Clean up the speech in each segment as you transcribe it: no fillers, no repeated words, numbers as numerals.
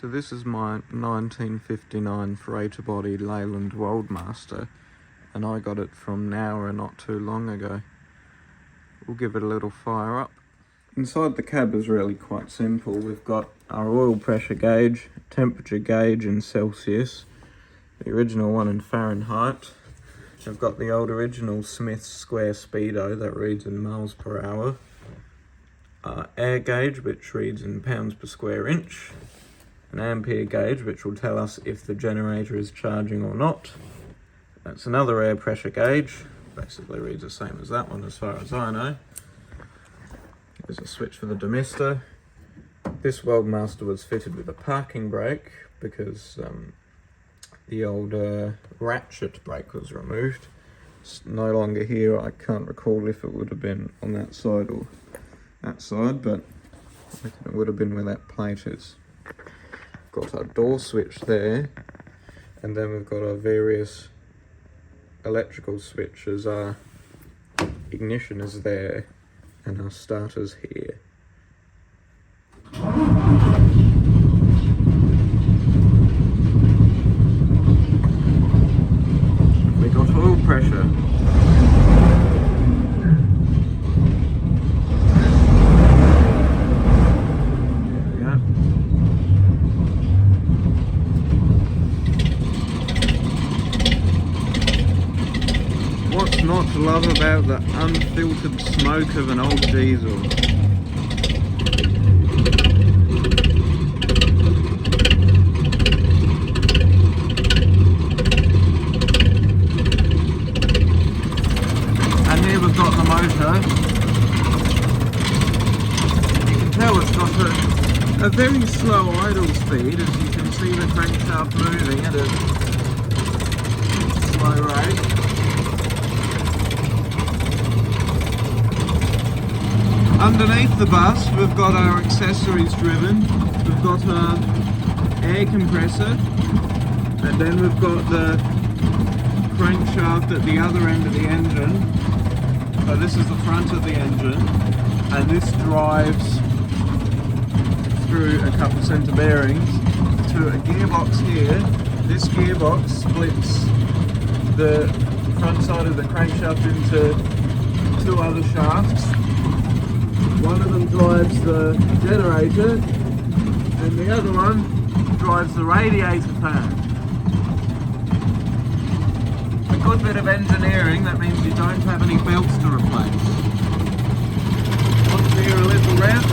So this is my 1959 freighter body Leyland Worldmaster, and I got it from Nowra not too long ago. We'll give it a little fire up. Inside the cab is really quite simple. We've got our oil pressure gauge, temperature gauge in Celsius, the original one in Fahrenheit. We've got the old original Smith's square speedo that reads in miles per hour. Air gauge, which reads in pounds per square inch. An ampere gauge, which will tell us if the generator is charging or not. That's another air pressure gauge. Basically reads the same as that one as far as I know. There's a switch for the demister. This Worldmaster was fitted with a parking brake because the old ratchet brake was removed. It's no longer here. I can't recall if it would have been on that side or that side, but I reckon it would have been where that plate is. Got our door switch there, and then we've got our various electrical switches. Our ignition is there, and our starter's here. We got oil pressure. What's not to love about the unfiltered smoke of an old diesel? And here we've got the motor. You can tell it's got a very slow idle speed, as you can see the crankshaft moving at a slow rate. Underneath the bus, we've got our accessories driven. We've got our air compressor, and then we've got the crankshaft at the other end of the engine. So this is the front of the engine, and this drives through a couple centre bearings to a gearbox here. This gearbox splits the front side of the crankshaft into two other shafts. One of them drives the generator, and the other one drives the radiator fan. A good bit of engineering. That means you don't have any belts to replace. Want to hear a little rev?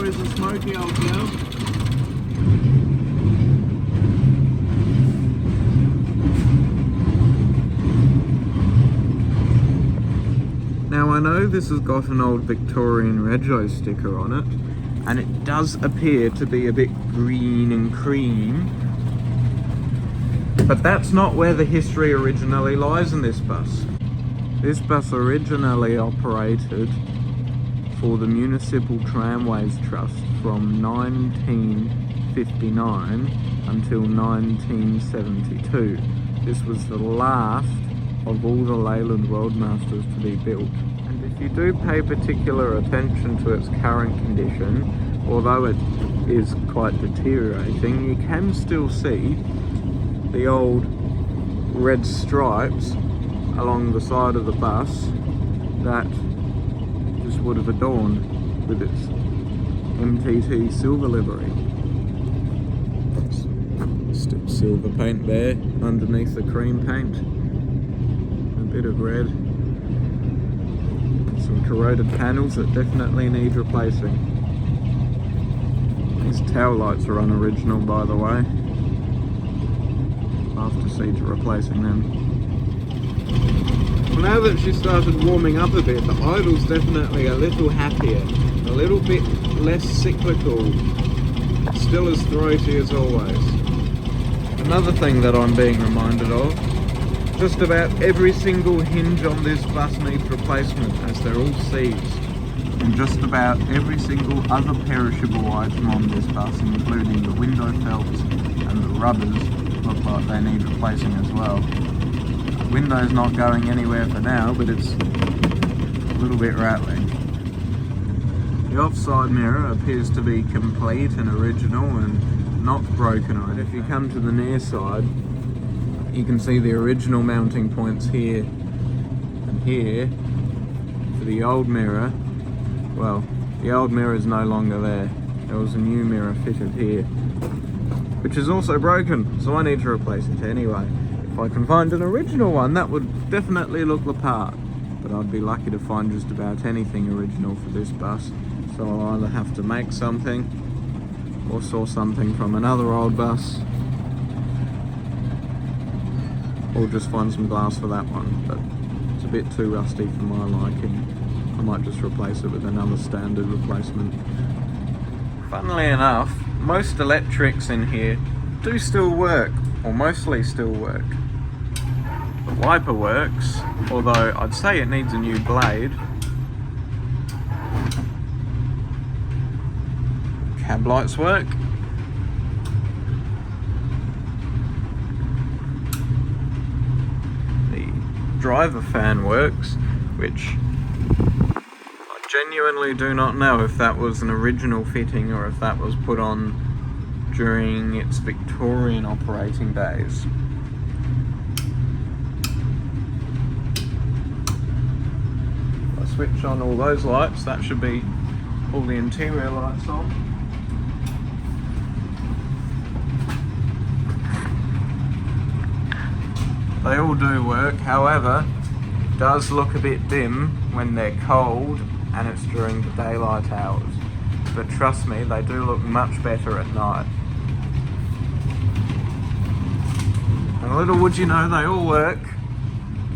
Is a smoky old girl. Now I know this has got an old Victorian Rego sticker on it, and it does appear to be a bit green and cream, but that's not where the history originally lies in this bus. This bus originally operated for the Municipal Tramways Trust from 1959 until 1972. This was the last of all the Leyland Worldmasters to be built. And if you do pay particular attention to its current condition, although it is quite deteriorating, you can still see the old red stripes along the side of the bus that would have adorned with its MTT silver livery. Still silver paint there underneath the cream paint. A bit of red. Some corroded panels that definitely need replacing. These tail lights are unoriginal, by the way. I'll have to see to replacing them. Well, now that she started warming up a bit, the idle's definitely a little happier, a little bit less cyclical, still as throaty as always. Another thing that I'm being reminded of, just about every single hinge on this bus needs replacement, as they're all C's. And just about every single other perishable item on this bus, including the window felts and the rubbers, look like they need replacing as well. The window's not going anywhere for now, but it's a little bit rattling. The offside mirror appears to be complete and original and not broken on it. If you come to the near side, you can see the original mounting points here and here for the old mirror. Well, the old mirror is no longer there. There was a new mirror fitted here, which is also broken, so I need to replace it anyway. If I can find an original one, that would definitely look the part, but I'd be lucky to find just about anything original for this bus, so I'll either have to make something or source something from another old bus, or just find some glass for that one, but it's a bit too rusty for my liking. I might just replace it with another standard replacement. Funnily enough, most electrics in here do still work, or mostly still work. The wiper works, although I'd say it needs a new blade. Cab lights work. The driver fan works, which I genuinely do not know if that was an original fitting or if that was put on during its Victorian operating days. If I switch on all those lights, that should be all the interior lights on. They all do work, however, it does look a bit dim when they're cold and it's during the daylight hours. But trust me, they do look much better at night. And little would you know, they all work,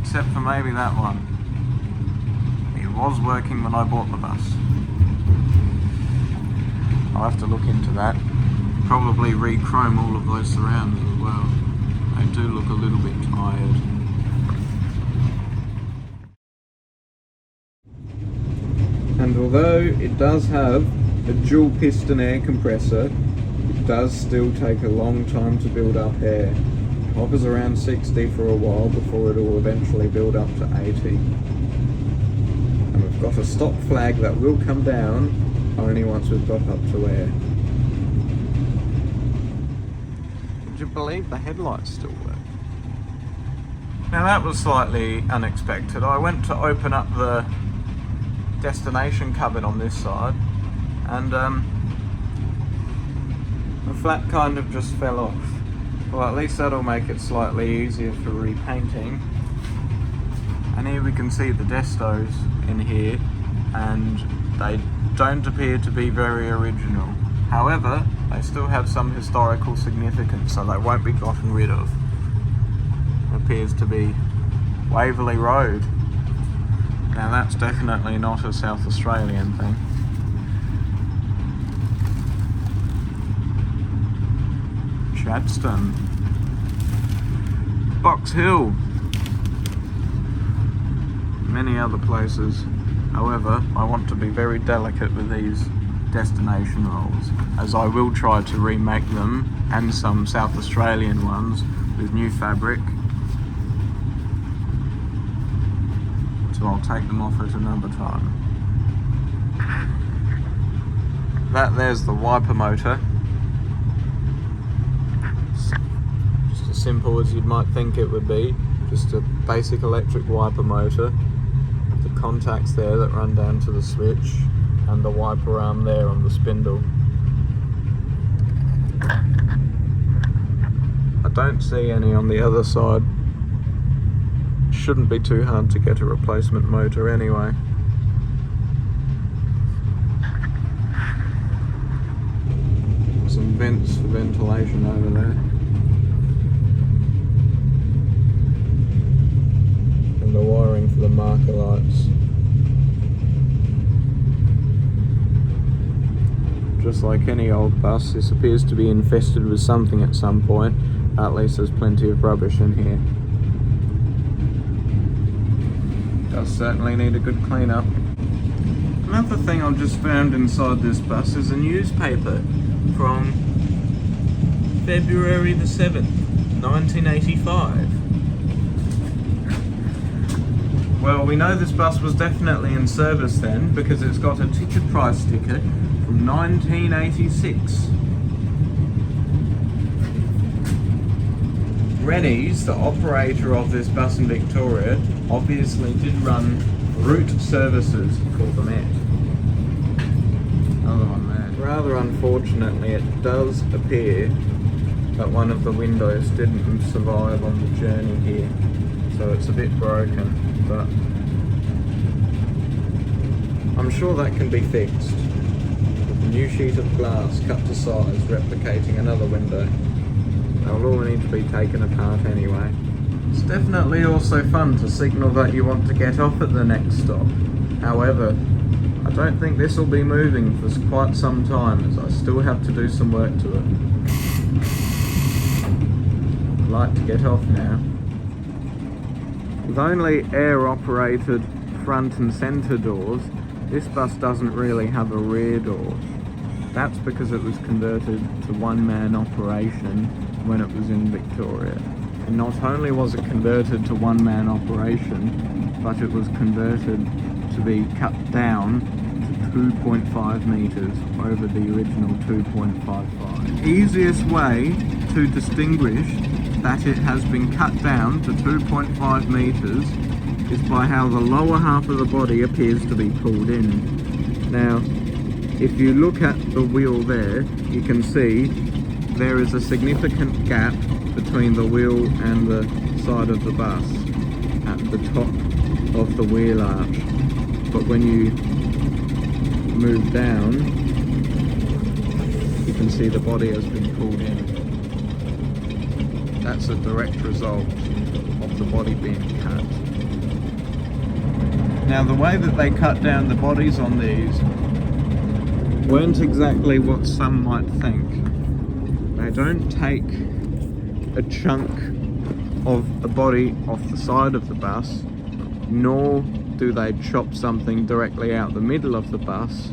except for maybe that one. It was working when I bought the bus. I'll have to look into that. Probably re-chrome all of those surrounds as well. They do look a little bit tired. And although it does have a dual piston air compressor, it does still take a long time to build up air. It hovers around 60 for a while before it will eventually build up to 80. And we've got a stop flag that will come down only once we've got up to air. Would you believe the headlights still work? Now that was slightly unexpected. I went to open up the destination cupboard on this side and the flap kind of just fell off. Well, at least that'll make it slightly easier for repainting. And here we can see the destos in here, and they don't appear to be very original. However, they still have some historical significance, so they won't be gotten rid of. It appears to be Waverley Road. Now that's definitely not a South Australian thing. Chadstone. Box Hill. Many other places. However, I want to be very delicate with these destination rolls, as I will try to remake them, and some South Australian ones, with new fabric. So I'll take them off at another time. There's the wiper motor. Just as simple as you might think it would be. Just a basic electric wiper motor. The contacts there that run down to the switch, and the wiper arm there on the spindle. I don't see any on the other side. Shouldn't be too hard to get a replacement motor anyway. Some vents for ventilation over there. And the wiring for the marker lights. Just like any old bus, this appears to be infested with something at some point. At least there's plenty of rubbish in here. Does certainly need a good clean up. And Another thing I've just found inside this bus is a newspaper from February the 7th, 1985. Well, we know this bus was definitely in service then because it's got a ticket price sticker from 1986. Rennie's, the operator of this bus in Victoria, obviously did run route services for the Met. Another one there. Rather unfortunately, it does appear that one of the windows didn't survive on the journey here, so it's a bit broken, but I'm sure that can be fixed with a new sheet of glass cut to size replicating another window. They'll all need to be taken apart anyway. It's definitely also fun to signal that you want to get off at the next stop. However, I don't think this will be moving for quite some time as I still have to do some work to it. I'd like to get off now. With only air-operated front and centre doors, this bus doesn't really have a rear door. That's because it was converted to one-man operation when it was in Victoria. And not only was it converted to one-man operation, but it was converted to be cut down to 2.5 metres over the original 2.55. Easiest way to distinguish that it has been cut down to 2.5 metres is by how the lower half of the body appears to be pulled in. Now, if you look at the wheel there, you can see there is a significant gap between the wheel and the side of the bus at the top of the wheel arch. But when you move down, you can see the body has been pulled in. That's a direct result of the body being cut. Now, the way that they cut down the bodies on these weren't exactly what some might think. They don't take a chunk of a body off the side of the bus, nor do they chop something directly out the middle of the bus.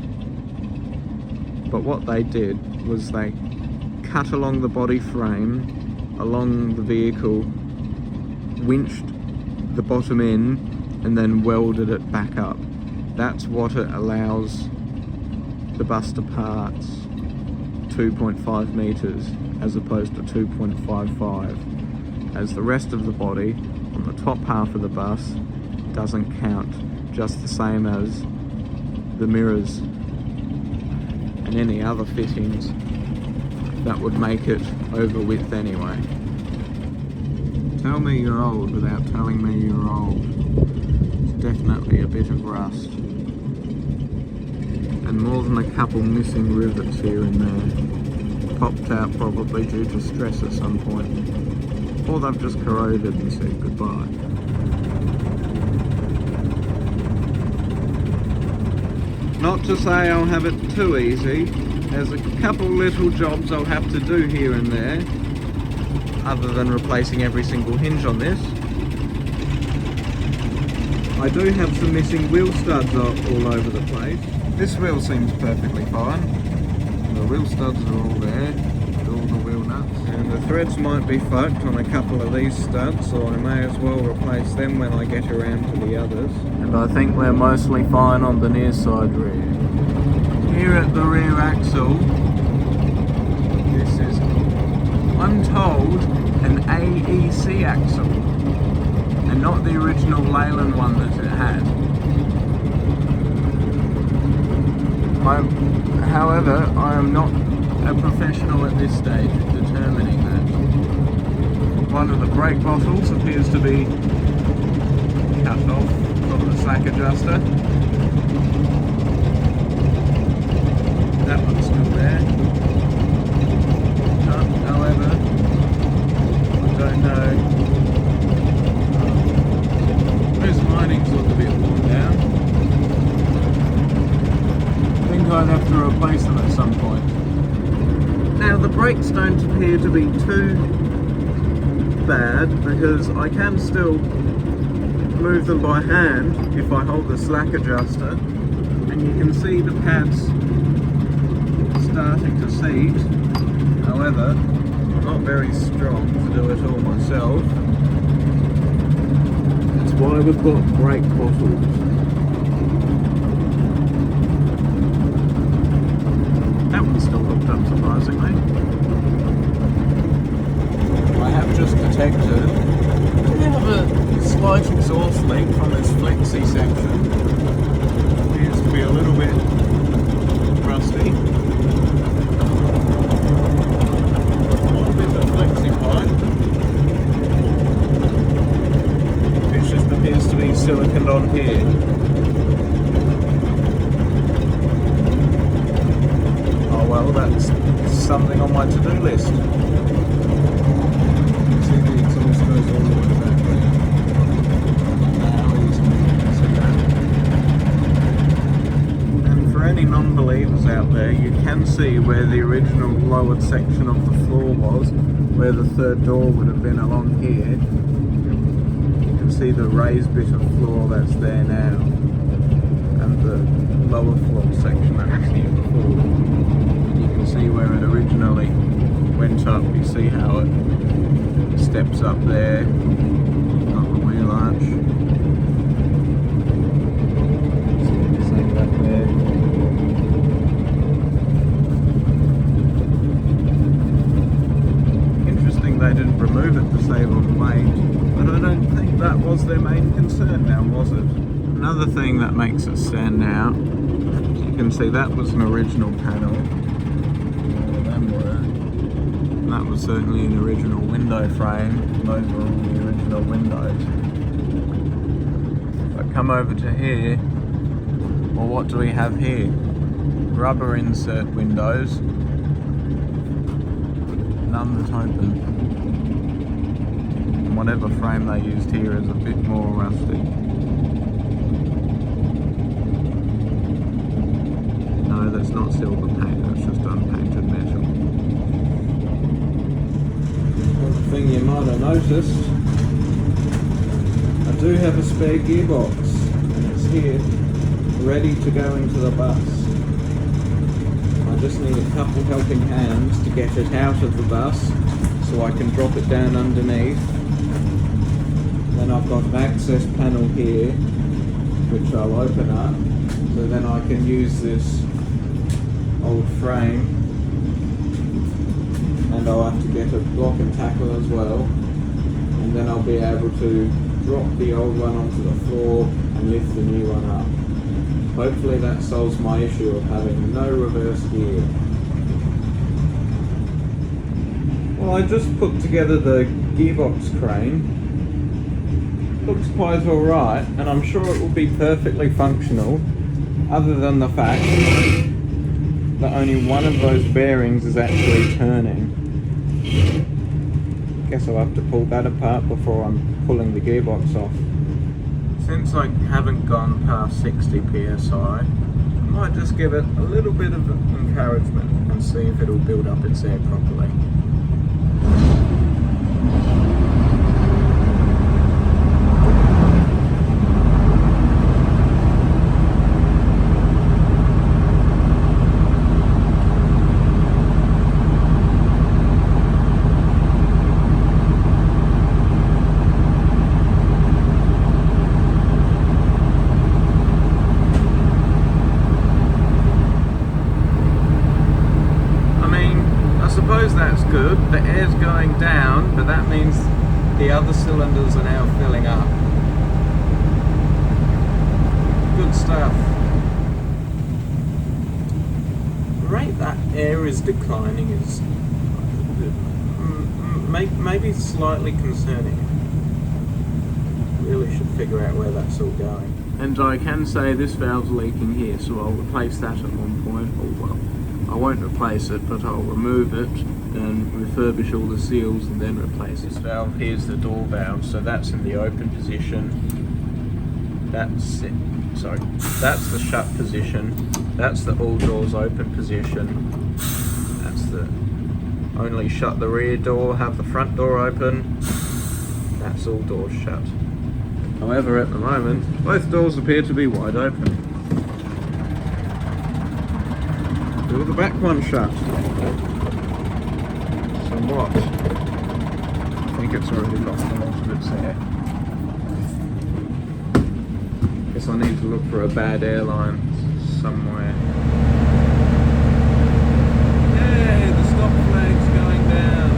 But what they did was they cut along the body frame, along the vehicle, winched the bottom in, and then welded it back up. That's what it allows the bus to parts 2.5 metres as opposed to 2.55, as the rest of the body on the top half of the bus doesn't count, just the same as the mirrors and any other fittings that would make it over width anyway. Tell me you're old without telling me you're old. It's definitely a bit of rust. And more than a couple missing rivets here and there. Popped out probably due to stress at some point. Or they've just corroded and said goodbye. Not to say I'll have it too easy. There's a couple little jobs I'll have to do here and there, other than replacing every single hinge on this. I do have some missing wheel studs all over the place. This wheel seems perfectly fine. The wheel studs are all there, with all the wheel nuts. And the threads might be fucked on a couple of these studs, so I may as well replace them when I get around to the others. And I think we're mostly fine on the near side rear. Here at the rear axle, this is, I'm told, an AEC axle, and not the original Leyland one that it had. However, I am not a professional at this stage of determining that. One of the brake bottles appears to be cut off from the slack adjuster. That one's still there. However, I don't know. Those linings look a bit worn down. I think I'd have to replace them at some point. Now, the brakes don't appear to be too bad because I can still move them by hand if I hold the slack adjuster, and You can see the pads starting to seat. However, I'm not very strong to do it all myself. That's why we've got brake bottles. That one still hooked up surprisingly. I have just detected we have a slight exhaust leak from this flexi section. Appears to be a little bit rusty. A little bit of flexi pipe. It just appears to be siliconed on here. Oh well, that's something on my to-do list. See the exhaust goes all the way back there. How easy to see that. And for any non-believers out there, you can see where the original lowered section of the floor was, where the third door would have been along here. You can see the raised bit of floor that's there now, and the lower floor section that was here before. You can see where it originally went up. You see how it steps up there, up the wheel arch. See that there. Interesting they didn't remove it to save on weight, but I don't think that was their main concern now, was it? Another thing that makes it stand out, you can see that was an original panel. That was certainly an original window frame. Those were all the original windows. If I come over to here, well, what do we have here? Rubber insert windows. None that open. And whatever frame they used here is a bit more rusty. No, that's not silver paint, that's just unpainted metal. One thing you might have noticed, I do have a spare gearbox, and it's here, ready to go into the bus. I just need a couple helping hands to get it out of the bus, so I can drop it down underneath. Then I've got an access panel here, which I'll open up, so then I can use this old frame. And I'll have to get a block and tackle as well, and then I'll be able to drop the old one onto the floor and lift the new one up. Hopefully that solves my issue of having no reverse gear. Well, I just put together the gearbox crane. Looks quite alright, and I'm sure it will be perfectly functional, other than the fact that only one of those bearings is actually turning. Guess I'll have to pull that apart before I'm pulling the gearbox off. Since I haven't gone past 60 psi, I might just give it a little bit of encouragement and see if it'll build up its air properly. That's good. The air's going down, but that means the other cylinders are now filling up. Good stuff. The rate that air is declining is maybe slightly concerning. Really should figure out where that's all going. And I can say this valve's leaking here, so I'll replace that at one point. Or well, I won't replace it, but I'll remove it and refurbish all the seals and then replace this valve. Here's the door valve, so that's in the open position. That's it. Sorry, that's the shut position. That's the all doors open position. That's the only shut the rear door, have the front door open. That's all doors shut. However, at the moment, both doors appear to be wide open. Still the back one shut. Somewhat. I think it's already lost a lot of its air. Guess I need to look for a bad airline somewhere. Hey, the stop flag's going down.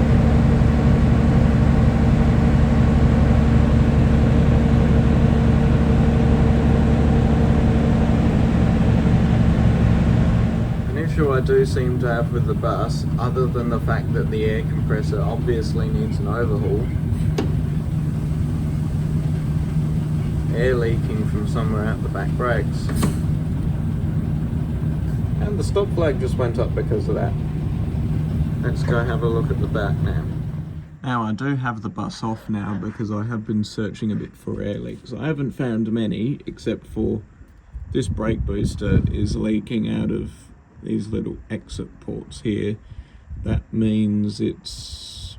An issue I do seem to have with the bus, other than the fact that the air compressor obviously needs an overhaul, air leaking from somewhere out the back brakes. And the stop flag just went up because of that. Let's go have a look at the back now. Now I do have the bus off now because I have been searching a bit for air leaks. I haven't found many, except for this brake booster is leaking out of these little exit ports here. That means it's,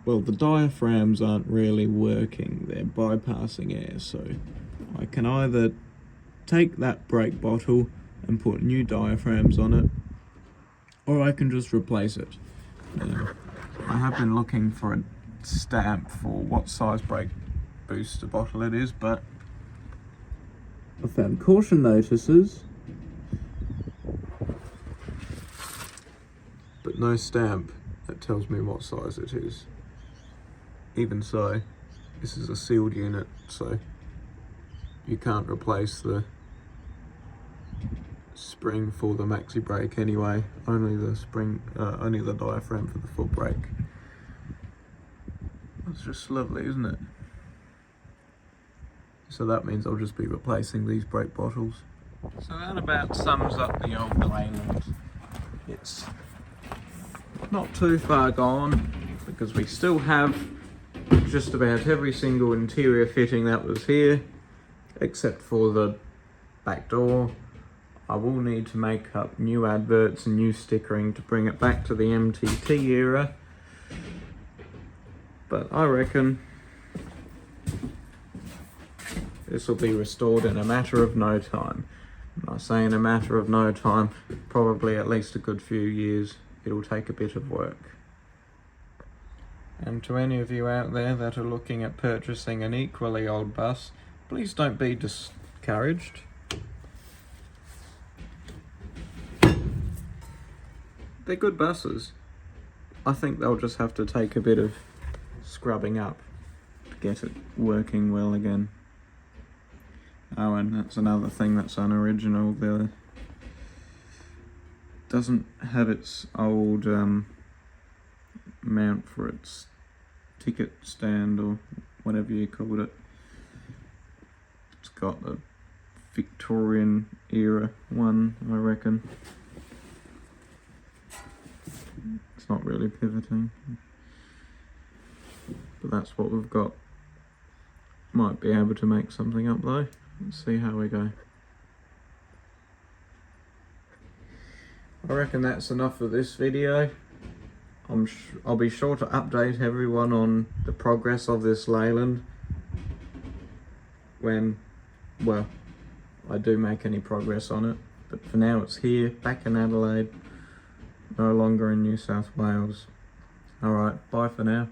well, the diaphragms aren't really working, they're bypassing air, so I can either take that brake bottle and put new diaphragms on it, or I can just replace it. Now, I have been looking for a stamp for what size brake booster bottle it is, but I found caution notices, but no stamp that tells me what size it is. Even so, this is a sealed unit, so you can't replace the spring for the maxi brake anyway. Only the spring, only the diaphragm for the foot brake. That's just lovely, isn't it? So that means I'll just be replacing these brake bottles. So that about sums up the old Leyland. It's not too far gone because we still have just about every single interior fitting that was here, except for the back door. I will need to make up new adverts and new stickering to bring it back to the MTT era, but I reckon this will be restored in a matter of no time. When I say in a matter of no time, probably at least a good few years. It'll take a bit of work. And to any of you out there that are looking at purchasing an equally old bus, please don't be discouraged. They're good buses. I think they'll just have to take a bit of scrubbing up to get it working well again. Oh, and that's another thing that's unoriginal. The doesn't have its old mount for its ticket stand or whatever you called it. It's got the Victorian era one, I reckon. It's not really pivoting, but that's what we've got. Might be able to make something up though. Let's see how we go. I reckon that's enough for this video. I'll be sure to update everyone on the progress of this Leyland when, well, I do make any progress on it. But for now it's here, back in Adelaide, no longer in New South Wales. Alright, bye for now.